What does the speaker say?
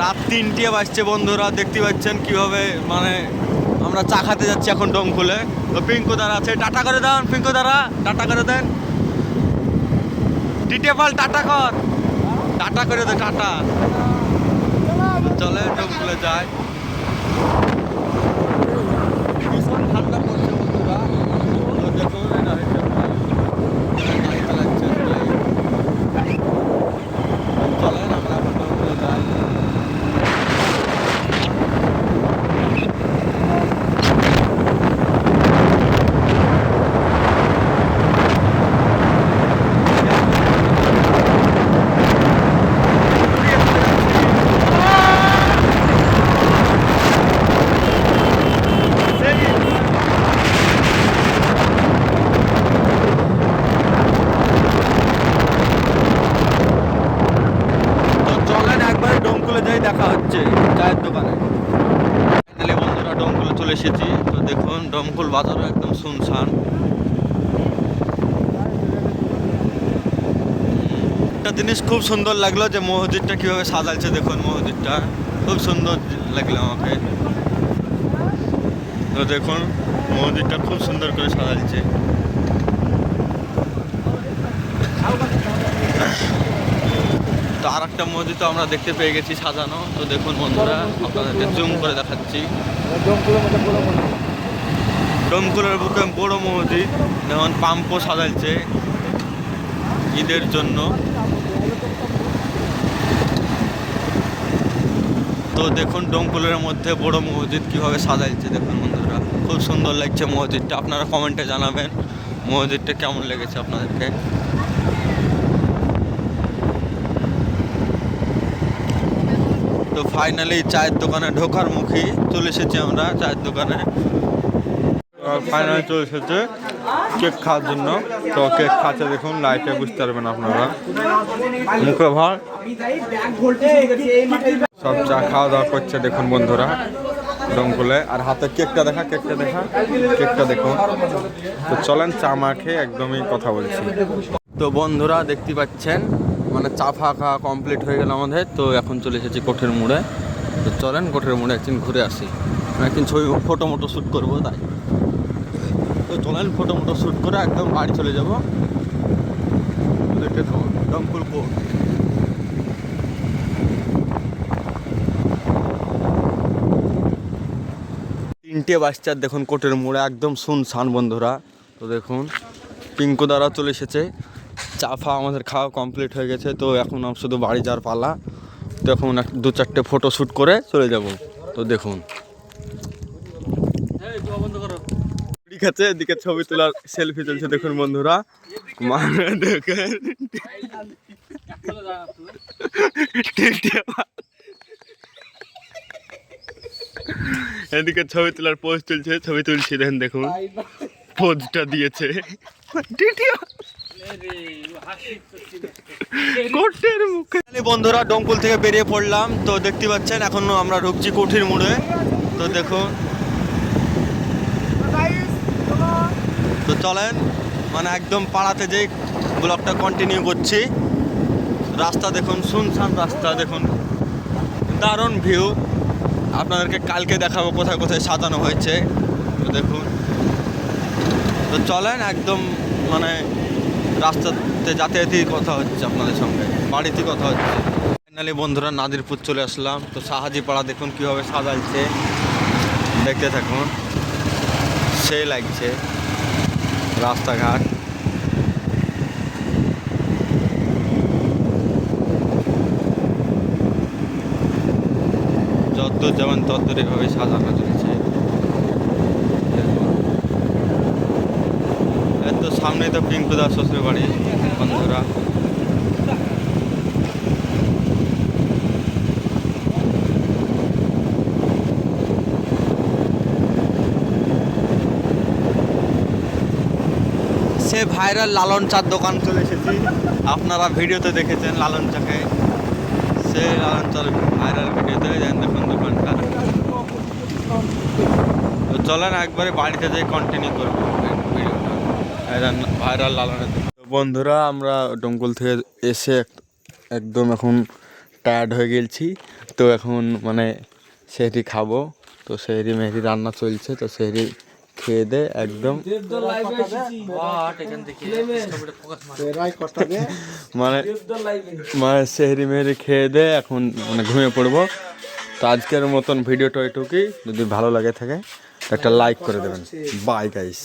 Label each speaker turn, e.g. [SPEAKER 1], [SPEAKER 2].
[SPEAKER 1] রাত 3টে বাজছে বন্ধুরা, দেখতে পাচ্ছেন কিভাবে মানে আমরা চা খাতে যাচ্ছি এখন ডোমকুলে। তো পিঙ্কু দাঁড়া আছে, টাটা করে দেন পিঙ্কু দাঁড়া, টাটা করে দেন। ডিটেপাল টাটা কর, টাটা করে দে টাটা। চলে ডোমকুলে যায়। ভীষণ ঠান্ডা পড়ছে বন্ধুরা, তো দেখুন এটা হচ্ছে গাড়ি চালাচ্ছে। চলেন আমরা এখন ডোমকুলে যাই। দেখা হচ্ছে চায়ের দোকানে। ফাইনালি বন্ধুরা ডোমকুলে চলে এসেছি। তো দেখুন ডোমকুল বাজারও একদম শুনশান। একটা জিনিস খুব সুন্দর লাগলো যে মসজিদটা কিভাবে সাজাচ্ছে। দেখুন মসজিদটা খুব সুন্দর লাগলো আমাকে। তো দেখুন মসজিদটা খুব সুন্দর করে সাজাচ্ছে। তো আর একটা মসজিদও আমরা দেখতে পেয়ে গেছি সাজানো। তো দেখুন বন্ধুরা আপনাদেরকে জুম করে দেখাচ্ছি। ডোমকুলের বুকে বড় মসজিদ, যেমন পাম্পও সাজাচ্ছে ঈদের জন্য। তো দেখুন ডোমকুলের মধ্যে বড় মসজিদ কিভাবে সাজাচ্ছে। দেখুন বন্ধুরা খুব সুন্দর লাগছে মসজিদটা। আপনারা কমেন্টে জানাবেন মসজিদটা কেমন লেগেছে আপনাদেরকে। তো ফাইনালি চায়ের দোকানে ঢোকার মুখী চলে এসেছি আমরা চায়ের দোকানে। ফাইনালি চলে এসেছে কেক খাওয়ার জন্য। তো কেক খাচ্ছে দেখুন, লাইটে বুঝতে পারবেন আপনারা। মুখে ভার সব চা খাওয়া দাওয়া করছে দেখুন বন্ধুরা ডোমকুলে। আর হাতে কেকটা দেখা, কেকটা দেখা, কেকটা দেখুন। তো চলেন চা মাখে একদমই কথা বলছি। তো বন্ধুরা দেখতে পাচ্ছেন মানে চা খাওয়া কমপ্লিট হয়ে গেল আমাদের। তো এখন চলে এসেছি কোঠের মোড়ে। তো চলেন কোঠের মোড়ে একদিন ঘুরে আসি, একদিন ছবি ফটো মোটো শ্যুট করবো তাই। তো চলেন ফটো মোটো শ্যুট করে একদম বাড়ি চলে যাবো। দেখে থাকুন ডোমকুল কোর্ট। তিনটে বাচ্চার দেখুন কোটের মোড়ে একদম শুনশান বন্ধুরা। তো দেখুন পিঙ্কু দ্বারা চলে এসেছে, চা ফা আমাদের খাওয়া কমপ্লিট হয়ে গেছে। তো এখন শুধু বাড়ি যাওয়ার পালা। তো এখন 2-4টে ফটো শ্যুট করে চলে যাব। তো দেখুন ঠিক আছে, এদিকে ছবি তোলার সেলফি চলছে দেখুন বন্ধুরা। মানে দেখেন এদিকে ছবি তোলার পোজ তুলছে, ছবি তুলছি দেখেন, দেখুন পোজটা দিয়েছে। বন্ধুরা ডোমকুল থেকে বেরিয়ে পড়লাম। তো দেখতে পাচ্ছেন এখন আমরা ঢুকছি কোঠির মোড়ে। তো দেখুন, তো চলেন মানে একদম পাড়াতে যেই ব্লগটা কন্টিনিউ করছি। রাস্তা দেখুন শুনশান রাস্তা, দেখুন দারুণ ভিউ। আপনাদেরকে কালকে দেখাবো কোথায় কোথায় সাজানো হয়েছে। তো দেখুন, তো চলেন একদম মানে রাস্তাতে যাতায়াতেই কথা হচ্ছে আপনাদের সঙ্গে, বাড়িতে কথা হচ্ছে। ফাইনালি বন্ধুরা নাদিরপুর চলে আসলাম। তো সাহাজি পাড়া দেখুন কীভাবে সাজাচ্ছে, দেখতে থাকুন, সেই লাগছে রাস্তাঘাট। যদ্দূর যেমন তদ্দূর এভাবে সাজানো চলছে। এত সামনেই তো পিঙ্কুদার শ্বশুর বাড়ি বন্ধুরা। সে ভাইরাল লালন চার দোকান চলে এসেছি। আপনারা ভিডিওতে দেখেছেন লালন চাকে, সে লালন চার ভাইরাল ভিডিওতে দেখুন দোকানটা। তো চলেন একবারে বাড়িতে যাই কন্টিনিউ করবো ভিডিওটা ভাইরাল লালনের। বন্ধুরা আমরা ডোমকুল থেকে এসে একদম এখন টায়ার্ড হয়ে গেছি। তো এখন মানে সেহরি খাবো। তো সেহরি মেহরি রান্না চলছে, তো সেহরি খেয়ে দে একদম মানে মানে সেহরি মেহরি খেয়ে দে এখন মানে ঘুমিয়ে পড়বো। তো আজকের মতন ভিডিওটা এটুকুই। যদি ভালো লাগে থাকে একটা লাইক করে দেবেন। Bye guys.